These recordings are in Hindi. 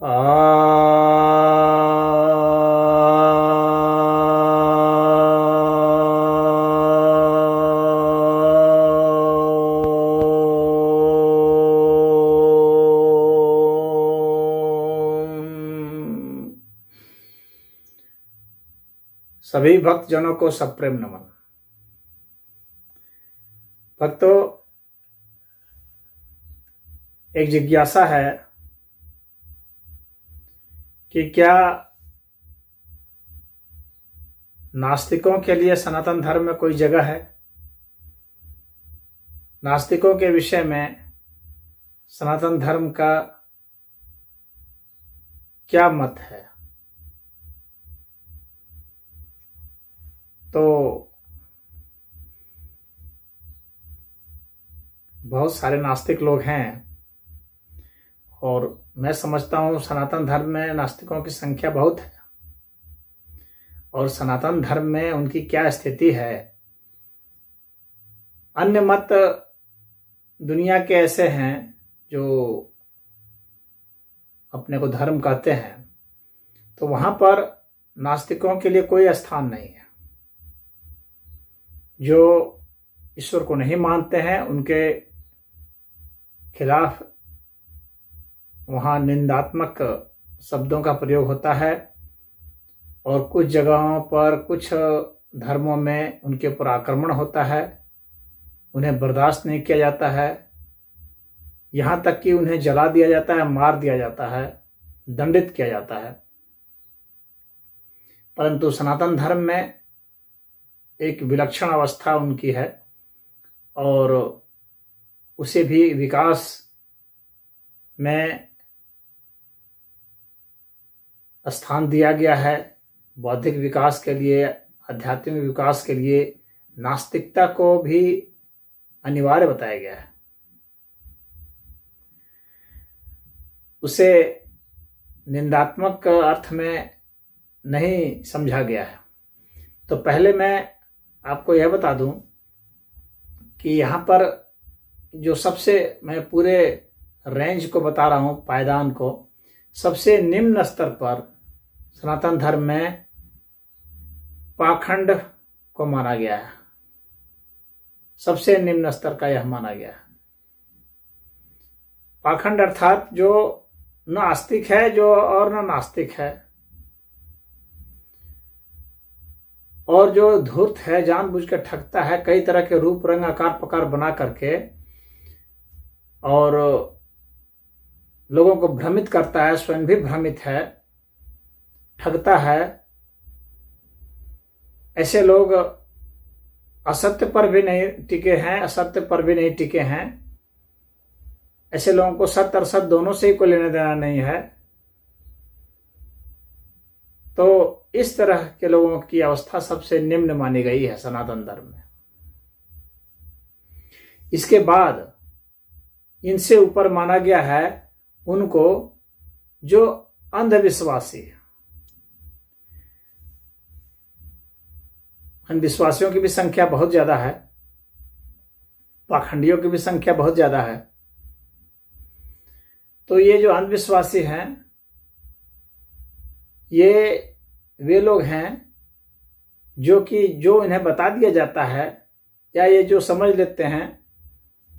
सभी भक्तजनों को सप्रेम नमन। भक्तों, एक जिज्ञासा है कि क्या नास्तिकों के लिए सनातन धर्म में कोई जगह है? नास्तिकों के विषय में सनातन धर्म का क्या मत है? तो बहुत सारे नास्तिक लोग हैं और मैं समझता हूँ सनातन धर्म में नास्तिकों की संख्या बहुत है। और सनातन धर्म में उनकी क्या स्थिति है? अन्य मत दुनिया के ऐसे हैं जो अपने को धर्म कहते हैं, तो वहाँ पर नास्तिकों के लिए कोई स्थान नहीं है। जो ईश्वर को नहीं मानते हैं उनके खिलाफ वहाँ निंदात्मक शब्दों का प्रयोग होता है और कुछ जगहों पर, कुछ धर्मों में उनके ऊपर आक्रमण होता है। उन्हें बर्दाश्त नहीं किया जाता है, यहाँ तक कि उन्हें जला दिया जाता है, मार दिया जाता है, दंडित किया जाता है। परंतु सनातन धर्म में एक विलक्षण अवस्था उनकी है और उसे भी विकास में स्थान दिया गया है। बौद्धिक विकास के लिए, आध्यात्मिक विकास के लिए नास्तिकता को भी अनिवार्य बताया गया है। उसे निंदात्मक अर्थ में नहीं समझा गया है। तो पहले मैं आपको यह बता दूं कि यहाँ पर जो सबसे, मैं पूरे रेंज को बता रहा हूँ, पायदान को, सबसे निम्न स्तर पर सनातन धर्म में पाखंड को माना गया है। सबसे निम्न स्तर का यह माना गया है। पाखंड अर्थात जो न आस्तिक है जो और न नास्तिक है, और जो धूर्त है, जानबूझ कर ठगता है, कई तरह के रूप रंग आकार प्रकार बना करके और लोगों को भ्रमित करता है, स्वयं भी भ्रमित है, ठगता है। ऐसे लोग असत्य पर भी नहीं टिके हैं, असत्य पर भी नहीं टिके हैं। ऐसे लोगों को सत्य और सत्य दोनों से ही कोई लेना देना नहीं है। तो इस तरह के लोगों की अवस्था सबसे निम्न मानी गई है सनातन धर्म में। इसके बाद इनसे ऊपर माना गया है उनको जो अंधविश्वासी है। अंधविश्वासियों की भी संख्या बहुत ज्यादा है, पाखंडियों की भी संख्या बहुत ज्यादा है। तो ये जो अंधविश्वासी हैं, ये वे लोग हैं जो कि जो इन्हें बता दिया जाता है या ये जो समझ लेते हैं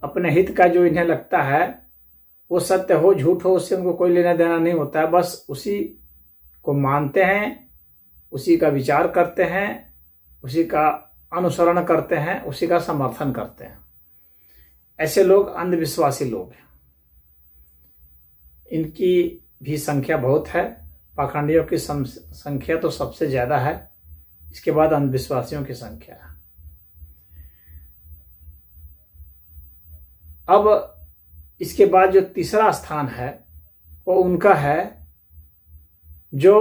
अपने हित का, जो इन्हें लगता है वो सत्य हो झूठ हो, उससे उनको कोई लेना देना नहीं होता है। बस उसी को मानते हैं, उसी का विचार करते हैं, उसी का अनुसरण करते हैं, उसी का समर्थन करते हैं। ऐसे लोग अंधविश्वासी लोग हैं। इनकी भी संख्या बहुत है। पाखंडियों की संख्या तो सबसे ज्यादा है, इसके बाद अंधविश्वासियों की संख्या है। अब इसके बाद जो तीसरा स्थान है वो उनका है जो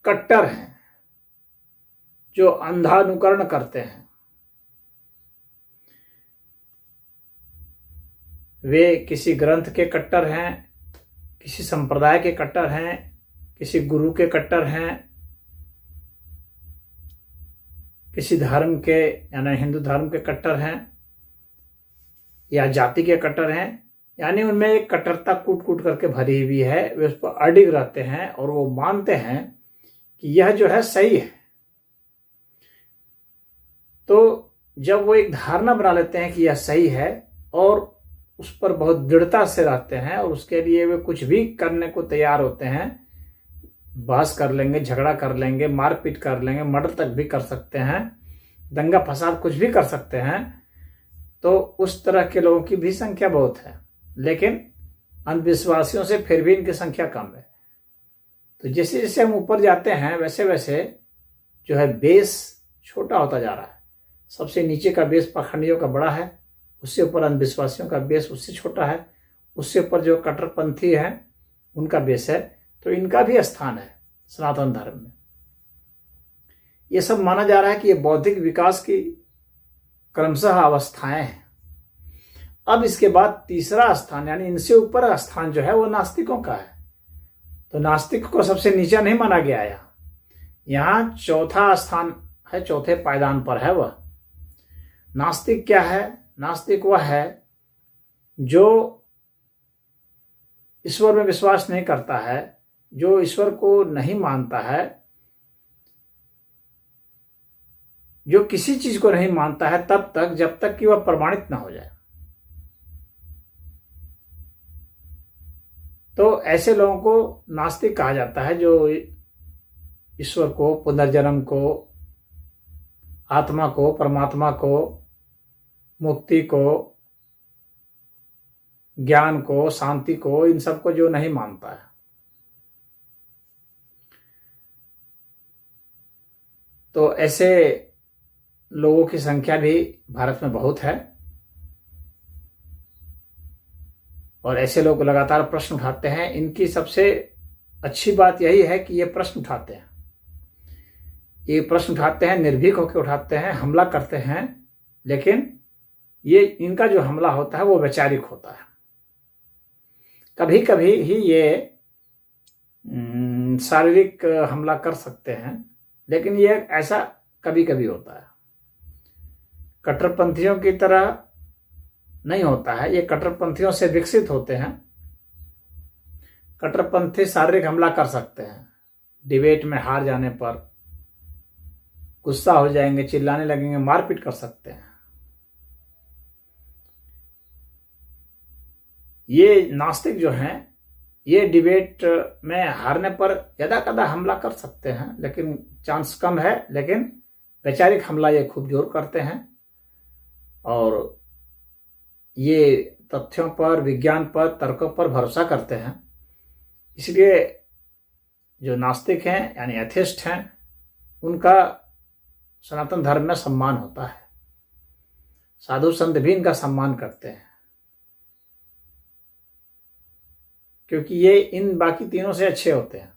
कट्टर हैं, जो अंधानुकरण करते हैं। वे किसी ग्रंथ के कट्टर हैं, किसी संप्रदाय के कट्टर हैं, किसी गुरु के कट्टर हैं, किसी धर्म के यानी हिंदू धर्म के कट्टर हैं या जाति के कट्टर हैं, यानी उनमें एक कट्टरता कूट कूट करके भरी हुई है। वे उस पर अडिग रहते हैं और वो मानते हैं कि यह जो है सही है। तो जब वो एक धारणा बना लेते हैं कि यह सही है और उस पर बहुत दृढ़ता से रहते हैं और उसके लिए वे कुछ भी करने को तैयार होते हैं, बहस कर लेंगे, झगड़ा कर लेंगे, मारपीट कर लेंगे, मर्डर तक भी कर सकते हैं, दंगा फसाद कुछ भी कर सकते हैं, तो उस तरह के लोगों की भी संख्या बहुत है। लेकिन अंधविश्वासियों से फिर भी इनकी संख्या कम है। तो जैसे जैसे हम ऊपर जाते हैं वैसे वैसे जो है बेस छोटा होता जा रहा है। सबसे नीचे का बेस पाखंडियों का बड़ा है, उससे ऊपर अंधविश्वासियों का बेस उससे छोटा है, उससे ऊपर जो कट्टरपंथी है उनका बेस है। तो इनका भी स्थान है सनातन धर्म में। ये सब माना जा रहा है कि ये बौद्धिक विकास की क्रमशः अवस्थाएं हैं। अब इसके बाद तीसरा स्थान यानी इनसे ऊपर स्थान जो है वो नास्तिकों का है। तो नास्तिक को सबसे नीचा नहीं माना गया है। यहाँ चौथा स्थान है, चौथे पायदान पर है वह। नास्तिक क्या है? नास्तिक वह है जो ईश्वर में विश्वास नहीं करता है, जो ईश्वर को नहीं मानता है, जो किसी चीज को नहीं मानता है तब तक जब तक कि वह प्रमाणित ना हो जाए। तो ऐसे लोगों को नास्तिक कहा जाता है, जो ईश्वर को, पुनर्जन्म को, आत्मा को, परमात्मा को, मुक्ति को, ज्ञान को, शांति को, इन सब को जो नहीं मानता है। तो ऐसे लोगों की संख्या भी भारत में बहुत है और ऐसे लोग लगातार प्रश्न उठाते हैं। इनकी सबसे अच्छी बात यही है कि ये प्रश्न उठाते हैं, ये प्रश्न उठाते हैं, निर्भीक होकर उठाते हैं, हमला करते हैं, लेकिन ये इनका जो हमला होता है वो वैचारिक होता है। कभी कभी ही ये शारीरिक हमला कर सकते हैं, लेकिन ये ऐसा कभी कभी होता है। कट्टरपंथियों की तरह नहीं होता है, ये कट्टरपंथियों से विकसित होते हैं। कट्टरपंथी शारीरिक हमला कर सकते हैं, डिबेट में हार जाने पर गुस्सा हो जाएंगे, चिल्लाने लगेंगे, मारपीट कर सकते हैं। ये नास्तिक जो हैं ये डिबेट में हारने पर यदा कदा हमला कर सकते हैं, लेकिन चांस कम है। लेकिन वैचारिक हमला ये खूब जोर करते हैं और ये तथ्यों पर, विज्ञान पर, तर्कों पर भरोसा करते हैं। इसलिए जो नास्तिक हैं यानी एथिस्ट हैं, उनका सनातन धर्म में सम्मान होता है। साधु संत भी इनका सम्मान करते हैं, क्योंकि ये इन बाकी तीनों से अच्छे होते हैं।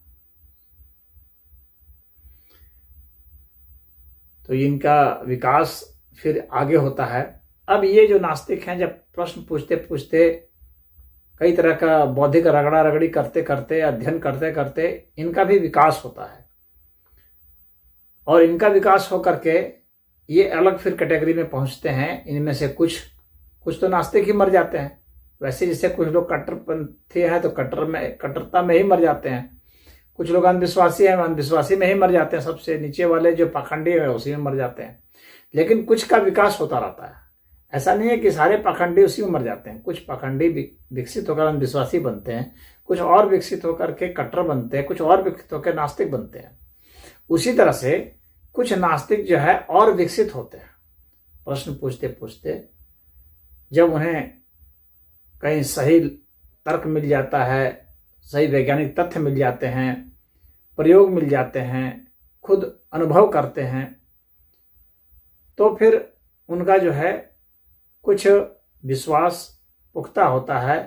तो इनका विकास फिर आगे होता है। अब ये जो नास्तिक हैं, जब प्रश्न पूछते पूछते, कई तरह का बौद्धिक रगड़ा रगड़ी करते करते, अध्ययन करते करते इनका भी विकास होता है और इनका विकास होकर के ये अलग फिर कैटेगरी में पहुंचते हैं। इनमें से कुछ तो नास्तिक ही मर जाते हैं। वैसे जैसे कुछ लोग कट्टरपंथी हैं तो कट्टरता में ही मर जाते हैं, कुछ लोग अंधविश्वासी हैं, अंधविश्वासी में ही मर जाते हैं, सबसे नीचे वाले जो पाखंडी है उसी में मर जाते हैं। लेकिन कुछ का विकास होता रहता है। ऐसा नहीं है कि सारे पाखंडी उसी में मर जाते हैं। कुछ पाखंडी विकसित होकर अंधविश्वासी बनते हैं, कुछ और विकसित होकर के कट्टर बनते हैं, कुछ और विकसित होकर नास्तिक बनते हैं। उसी तरह से कुछ नास्तिक जो है और विकसित होते हैं। प्रश्न पूछते पूछते जब उन्हें कहीं सही तर्क मिल जाता है, सही वैज्ञानिक तथ्य मिल जाते हैं, प्रयोग मिल जाते हैं, खुद अनुभव करते हैं, तो फिर उनका जो है कुछ विश्वास पुख्ता होता है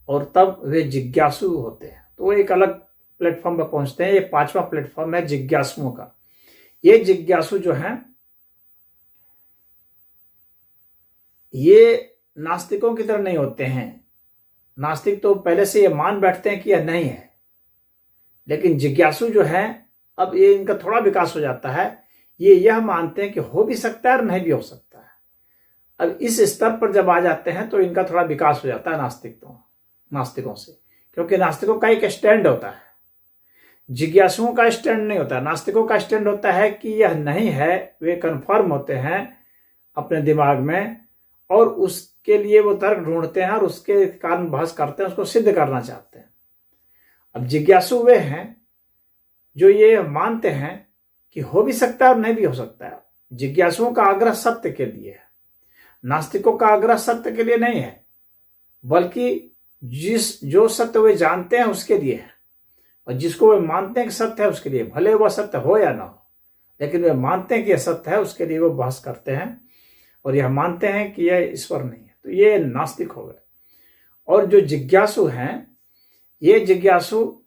और तब वे जिज्ञासु होते हैं। तो वो एक अलग प्लेटफॉर्म पर पहुंचते हैं। ये 5वां प्लेटफॉर्म है जिज्ञासुओं का। ये जिज्ञासु जो हैं ये नास्तिकों की तरह नहीं होते हैं। नास्तिक तो पहले से ये मान बैठते हैं कि यह नहीं है, लेकिन जिज्ञासु जो है, अब ये इनका थोड़ा विकास हो जाता है। ये यह मानते हैं कि हो भी सकता है और नहीं भी हो सकता है। अब इस स्तर पर जब आ जाते हैं तो इनका थोड़ा विकास हो जाता है नास्तिकों से, क्योंकि नास्तिकों का एक स्टैंड होता है, जिज्ञासुओं का स्टैंड नहीं होता। नास्तिकों का स्टैंड होता है कि यह नहीं है, वे कन्फर्म होते हैं अपने दिमाग में और उसके लिए वो तर्क ढूंढते हैं और उसके कारण बहस करते हैं, उसको सिद्ध करना चाहते हैं। अब जिज्ञासु वे हैं जो ये मानते हैं कि हो भी सकता है और नहीं भी हो सकता है। जिज्ञासुओं का आग्रह सत्य के लिए है, नास्तिकों का आग्रह सत्य के लिए नहीं है, बल्कि जो सत्य वे जानते हैं उसके लिए है, और जिसको वे मानते हैं कि सत्य है उसके लिए, भले वह सत्य हो या ना हो, लेकिन वे मानते हैं कि यह सत्य है, उसके लिए वो बहस करते हैं और यह मानते हैं कि यह ईश्वर नहीं है। तो ये नास्तिक हो गए। और जो जिज्ञासु हैं, ये जिज्ञासु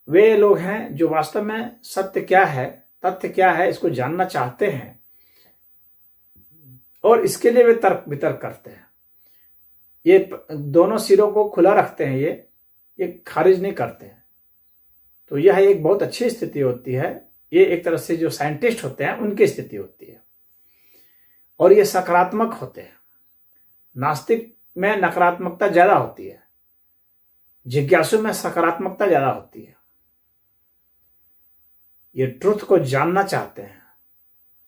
वे लोग हैं जो वास्तव में सत्य क्या है, तथ्य क्या है, इसको जानना चाहते हैं और इसके लिए वे तर्क वितर्क करते हैं। ये दोनों सिरों को खुला रखते हैं, ये खारिज नहीं करते हैं। तो यह एक बहुत अच्छी स्थिति होती है। ये एक तरह से जो साइंटिस्ट होते हैं उनकी स्थिति होती है और ये सकारात्मक होते हैं। नास्तिक में नकारात्मकता ज्यादा होती है, जिज्ञासु में सकारात्मकता ज्यादा होती है। ये ट्रुथ को जानना चाहते हैं,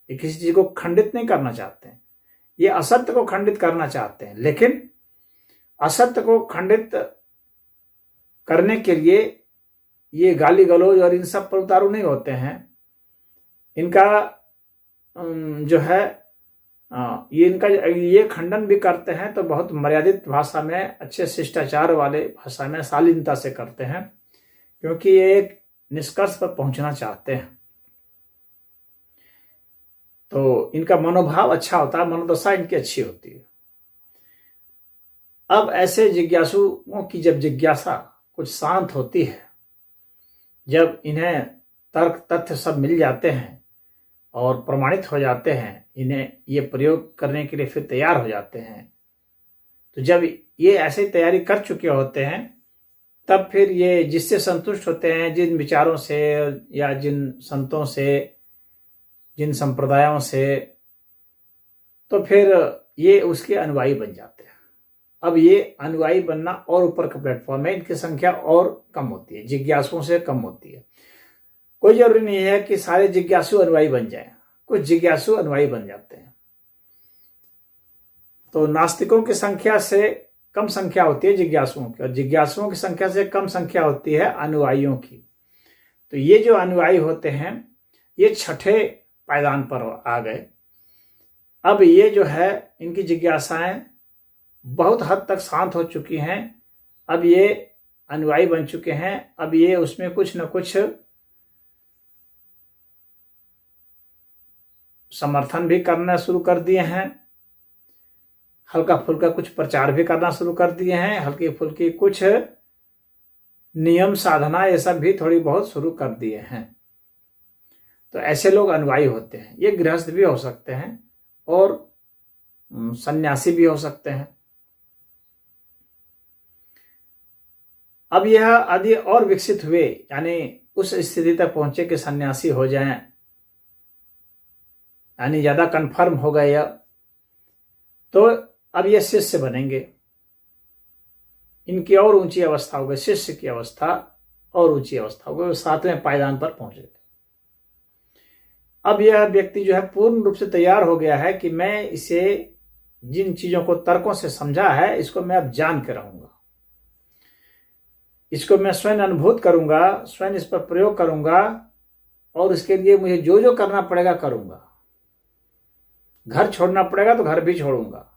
ये किसी चीज को खंडित नहीं करना चाहते हैं, ये असत्य को खंडित करना चाहते हैं, लेकिन असत्य को खंडित करने के लिए ये गाली गलौज और इन सब पर उतारू नहीं होते हैं। इनका जो है ये खंडन भी करते हैं तो बहुत मर्यादित भाषा में, अच्छे शिष्टाचार वाले भाषा में, शालीनता से करते हैं, क्योंकि ये एक निष्कर्ष पर पहुंचना चाहते हैं। तो इनका मनोभाव अच्छा होता है, मनोदशा इनकी अच्छी होती है। अब ऐसे जिज्ञासुओं की जब जिज्ञासा कुछ शांत होती है, जब इन्हें तर्क तथ्य सब मिल जाते हैं और प्रमाणित हो जाते हैं, इन्हें ये प्रयोग करने के लिए फिर तैयार हो जाते हैं, तो जब ये ऐसे तैयारी कर चुके होते हैं तब फिर ये जिससे संतुष्ट होते हैं, जिन विचारों से या जिन संतों से, जिन संप्रदायों से, तो फिर ये उसके अनुयायी बन जाते हैं। अब ये अनुयायी बनना और ऊपर का प्लेटफॉर्म है, इनकी संख्या और कम होती है, जिज्ञासुओं से कम होती है। कोई जरूरी नहीं है कि सारे जिज्ञासु अनुयायी बन जाएं, कुछ जिज्ञासु अनुयायी बन जाते हैं। तो नास्तिकों की संख्या से कम संख्या होती है जिज्ञासुओं की, और जिज्ञासुओं की संख्या से कम संख्या होती है अनुयायियों की। तो ये जो अनुयायी होते हैं ये छठे पायदान पर आ गए। अब ये जो है इनकी जिज्ञासाएं बहुत हद तक शांत हो चुकी हैं, अब ये अनुयायी बन चुके हैं। अब ये उसमें कुछ न कुछ समर्थन भी करना शुरू कर दिए हैं, हल्का फुल्का कुछ प्रचार भी करना शुरू कर दिए हैं, हल्की फुल्की कुछ नियम साधना ये सब भी थोड़ी बहुत शुरू कर दिए हैं। तो ऐसे लोग अनुयायी होते हैं। ये गृहस्थ भी हो सकते हैं और सन्यासी भी हो सकते हैं। अब यह आदि और विकसित हुए, यानी उस स्थिति तक पहुंचे कि सन्यासी हो जाएं, यानी ज्यादा कन्फर्म हो गए, तो अब ये शिष्य बनेंगे। इनकी और ऊंची अवस्था हो गई, शिष्य की अवस्था और ऊंची अवस्था हो गई, वो 7वें पायदान पर पहुंच गए। अब यह व्यक्ति जो है पूर्ण रूप से तैयार हो गया है कि मैं इसे, जिन चीजों को तर्कों से समझा है, इसको मैं अब जान के रहूंगा, इसको मैं स्वयं अनुभूत करूंगा, स्वयं इस पर प्रयोग करूंगा और इसके लिए मुझे जो जो करना पड़ेगा करूंगा। घर छोड़ना पड़ेगा तो घर भी छोड़ूंगा।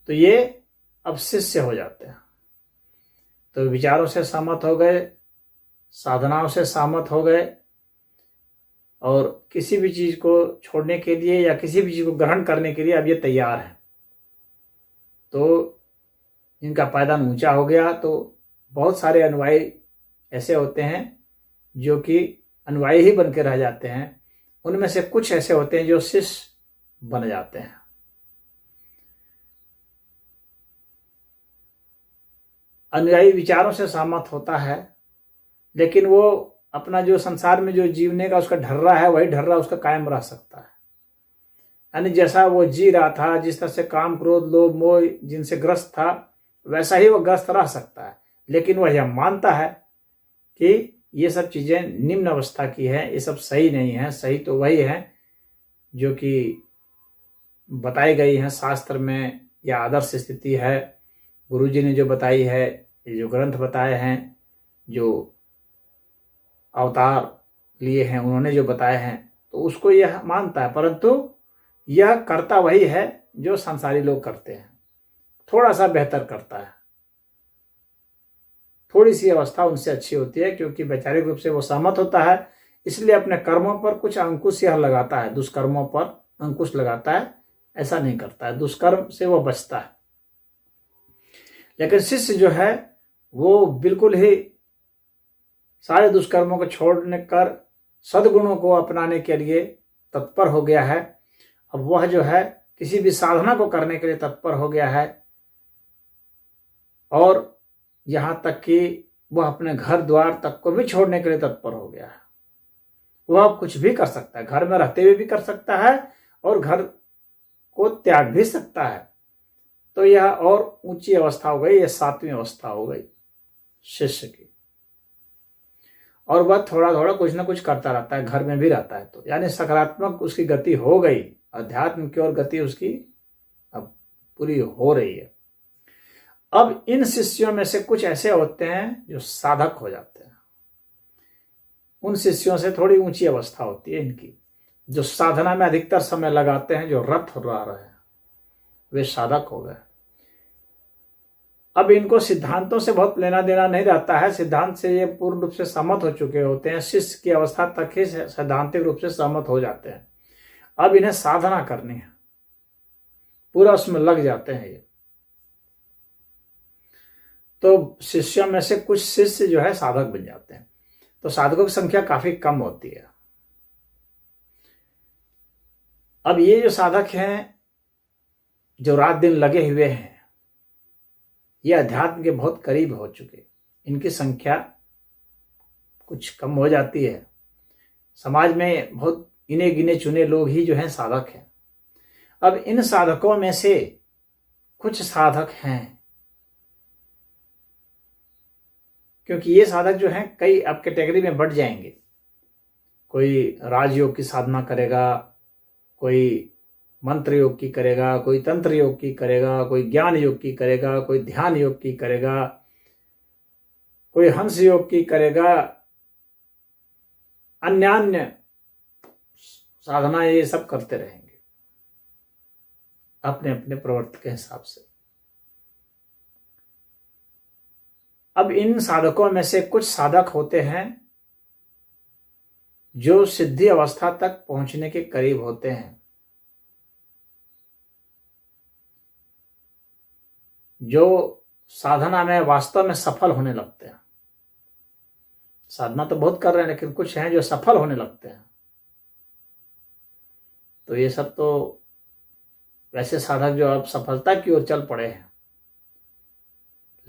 तो ये अब शिष्य हो जाते हैं। तो विचारों से सहमत हो गए, साधनाओं से सहमत हो गए और किसी भी चीज को छोड़ने के लिए या किसी भी चीज को ग्रहण करने के लिए अब ये तैयार है। तो इनका पायदान ऊंचा हो गया। तो बहुत सारे अनुयायी ऐसे होते हैं जो कि अनुयायी ही बन के रह जाते हैं, उनमें से कुछ ऐसे होते हैं जो शिष्य बन जाते हैं। अनुयायी विचारों से सहमत होता है, लेकिन वो अपना जो संसार में जो जीवने का उसका ढर्रा है, वही ढर्रा उसका कायम रह सकता है। यानी जैसा वो जी रहा था, जिस तरह से काम क्रोध लोभ मोह जिनसे ग्रस्त था, वैसा ही वो ग्रस्त रह सकता है। लेकिन वह यह मानता है कि ये सब चीजें निम्न अवस्था की है, ये सब सही नहीं है। सही तो वही है जो कि बताई गई है शास्त्र में, या आदर्श स्थिति है, गुरु जी ने जो बताई है, ये जो ग्रंथ बताए हैं, जो अवतार लिए हैं उन्होंने जो बताए हैं, तो उसको यह मानता है। परंतु यह करता वही है जो संसारी लोग करते हैं, थोड़ा सा बेहतर करता है, थोड़ी सी अवस्था उनसे अच्छी होती है, क्योंकि वैचारिक रूप से वो सहमत होता है, इसलिए अपने कर्मों पर कुछ अंकुश यह लगाता है, दुष्कर्मों पर अंकुश लगाता है, ऐसा नहीं करता है, दुष्कर्म से वो बचता है। लेकिन शिष्य जो है वो बिल्कुल ही सारे दुष्कर्मों को छोड़ने कर सद्गुणों को अपनाने के लिए तत्पर हो गया है। अब वह जो है किसी भी साधना को करने के लिए तत्पर हो गया है, और यहाँ तक कि वह अपने घर द्वार तक को भी छोड़ने के लिए तत्पर हो गया है। वह अब कुछ भी कर सकता है, घर में रहते हुए भी कर सकता है और घर को त्याग भी सकता है। तो यह और ऊंची अवस्था हो गई, यह 7वीं अवस्था हो गई शिष्य की। और वह थोड़ा थोड़ा कुछ ना कुछ करता रहता है, घर में भी रहता है, तो यानी सकारात्मक उसकी गति हो गई, अध्यात्म की ओर गति उसकी अब पूरी हो रही है। अब इन शिष्यों में से कुछ ऐसे होते हैं जो साधक हो जाते हैं। उन शिष्यों से थोड़ी ऊंची अवस्था होती है इनकी, जो साधना में अधिकतर समय लगाते हैं, जो रत रह रहे हैं, वे साधक हो गए। अब इनको सिद्धांतों से बहुत लेना देना नहीं रहता है, सिद्धांत से ये पूर्ण रूप से सहमत हो चुके होते हैं, शिष्य की अवस्था तक ही सैद्धांतिक रूप से सहमत हो जाते हैं। अब इन्हें साधना करनी है, पूरा उसमें लग जाते हैं ये। तो शिष्यों में से कुछ शिष्य जो है साधक बन जाते हैं। तो साधकों की संख्या काफी कम होती है। अब ये जो साधक हैं, जो रात दिन लगे हुए हैं, ये अध्यात्म के बहुत करीब हो चुके, इनकी संख्या कुछ कम हो जाती है। समाज में बहुत गिने गिने चुने लोग ही जो हैं साधक हैं। अब इन साधकों में से कुछ साधक हैं, क्योंकि ये साधक जो हैं कई अब कैटेगरी में बढ़ जाएंगे। कोई राजयोग की साधना करेगा, कोई मंत्र योग की करेगा, कोई तंत्र योग की करेगा, कोई ज्ञान योग की करेगा, कोई ध्यान योग की करेगा, कोई हंस योग की करेगा, अन्य साधना, ये सब करते रहेंगे अपने अपने प्रवृत्ति के हिसाब से। अब इन साधकों में से कुछ साधक होते हैं जो सिद्धि अवस्था तक पहुंचने के करीब होते हैं, जो साधना में वास्तव में सफल होने लगते हैं। साधना तो बहुत कर रहे हैं, लेकिन कुछ हैं जो सफल होने लगते हैं। तो ये सब तो वैसे साधक जो अब सफलता की ओर चल पड़े हैं,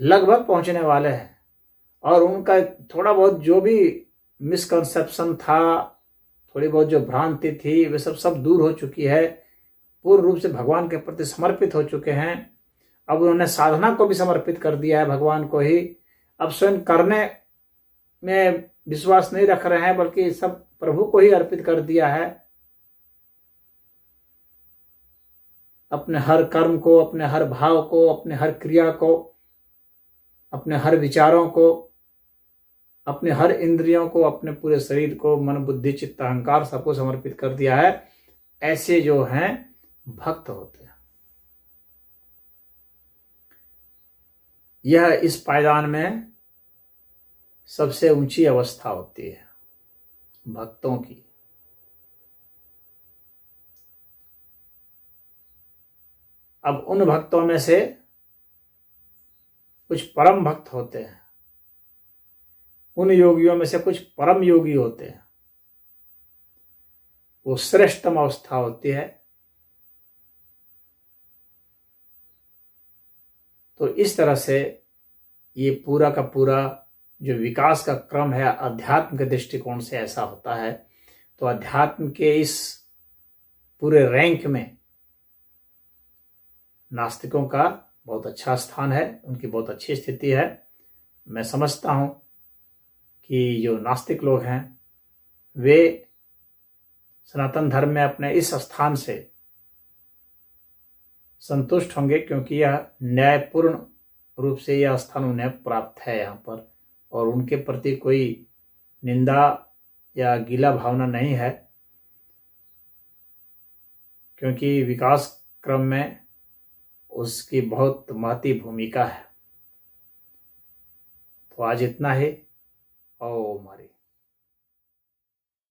लगभग पहुंचने वाले हैं, और उनका थोड़ा बहुत जो भी मिसकंसेप्शन था, थोड़ी बहुत जो भ्रांति थी, वे सब दूर हो चुकी है। पूर्ण रूप से भगवान के प्रति समर्पित हो चुके हैं। अब उन्होंने साधना को भी समर्पित कर दिया है भगवान को ही। अब स्वयं करने में विश्वास नहीं रख रहे हैं, बल्कि सब प्रभु को ही अर्पित कर दिया है। अपने हर कर्म को, अपने हर भाव को, अपने हर क्रिया को, अपने हर विचारों को, अपने हर इंद्रियों को, अपने पूरे शरीर को, मन बुद्धि चित्त अहंकार सबको समर्पित कर दिया है। ऐसे जो हैं भक्त होते हैं। यह इस पायदान में सबसे ऊंची अवस्था होती है भक्तों की। अब उन भक्तों में से कुछ परम भक्त होते हैं, उन योगियों में से कुछ परम योगी होते हैं। वो श्रेष्ठतम अवस्था होती है। तो इस तरह से ये पूरा का पूरा जो विकास का क्रम है अध्यात्म के दृष्टिकोण से ऐसा होता है। तो अध्यात्म के इस पूरे रैंक में नास्तिकों का बहुत अच्छा स्थान है, उनकी बहुत अच्छी स्थिति है। मैं समझता हूँ कि जो नास्तिक लोग हैं वे सनातन धर्म में अपने इस स्थान से संतुष्ट होंगे, क्योंकि यह न्यायपूर्ण रूप से यह स्थान उन्हें प्राप्त है यहाँ पर, और उनके प्रति कोई निंदा या गीला भावना नहीं है, क्योंकि विकास क्रम में उसकी बहुत महती भूमिका है। तो आज इतना ही। ओम हरि।